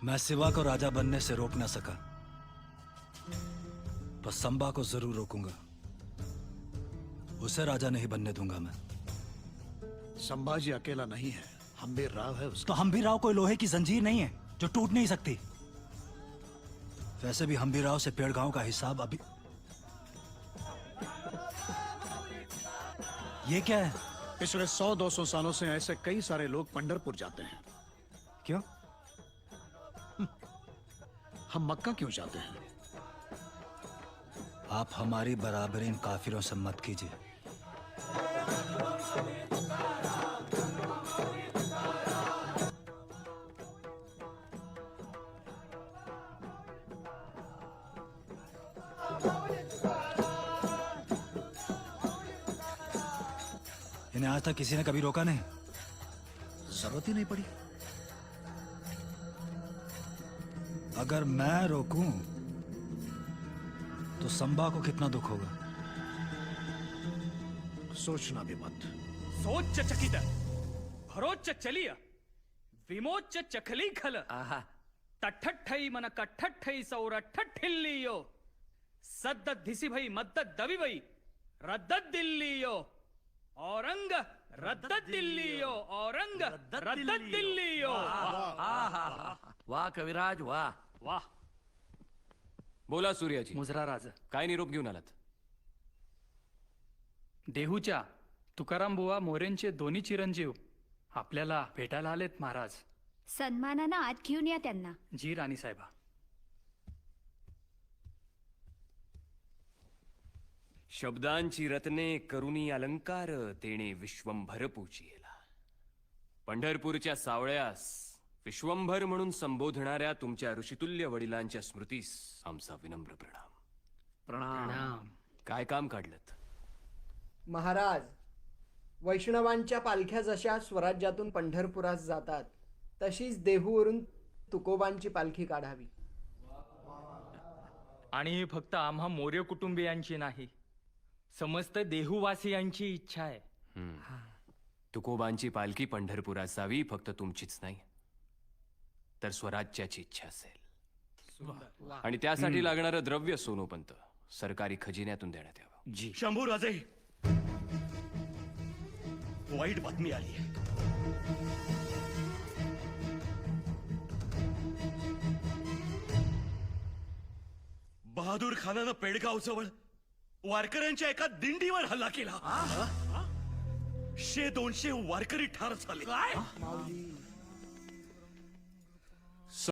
मैं शिवा को राजा बनने से रोक न सका, पर संबा को जरूर रोकूंगा। उसे राजा नहीं बनने दूंगा मैं। संभाजी अकेला नहीं है, हम्बीर राव है उसका। तो हम्बीर राव कोई लोहे की जंजीर नहीं है जो टूट नहीं सकती। वैसे भी हम्बीर राव से पेड़गांव का हिसाब अभी। ये क्या है? पिछले 100-200 सालों से ऐसे कई सारे लोग पंढरपुर जाते हैं। क्यों? हम मक्का क्यों जाते हैं? आप हमारी बराबरी इन काफिरों से मत कीजिए। इन्हें आज तक किसी ने कभी रोका नहीं। जरूरत ही नहीं पड़ी। अगर मैं रोकूं तो संबा को कितना दुख होगा? सोचना भी मत। सोच चकित भरोच चलिय विमोच चखली खल तठठई मन कठठई सौरठठिल्लियो सद्द धिसी भई मद्द दवि भई रद्द दिल्लियो औरंग रद्द दिल्लियो औरंग रद्द दिल्लियो। वाह कविराज वाह. वाह. बोला सूर्याजी. मुजरा राज काय निरोप घेऊन आलात? देहूच्या तुकाराम बुवा मोरेंचे दोन्ही चिरंजीव आपल्याला भेटायला आलेत महाराज. सन्मानानं आत घेऊन या त्यांना. जी राणी साहेबा. शब्दांची रत्ने करुणी अलंकार तेणे विश्वंभर पूजियला. पंढरपूरच्या सावळ्यास विश्वंभर म्हणून संबोधणाऱ्या तुमच्या ऋषितुल्य वडिलांच्या स्मृतीस आमचा विनम्र प्रणाम. प्रणाम. काय काम काढलत? महाराज, वैष्णवांच्या पालख्या जशा स्वराज्यातून पंढरपुरास जातात तशीच देहूवरून तुकोबांची पालखी काढावी. आणि फक्त आम्हा मोर्य कुटुंबियांची नाही, समस्त देहूवासियांची इच्छा आहे. तुकोबांची पालखी पंढरपुरात जावी फक्त तुमचीच नाही तर स्वराज्याची इच्छा असेल. आणि त्यासाठी लागणारं द्रव्य सोनोपंत सरकारी खजिन्यातून देण्यात यावं. जी. शंभूराजे, वाईट बातमी आली आहे. बहादूर खानानं पेडगाव जवळ वारकऱ्यांच्या एका दिंडीवर हल्ला केला. 100-200 वारकरी ठार झाले.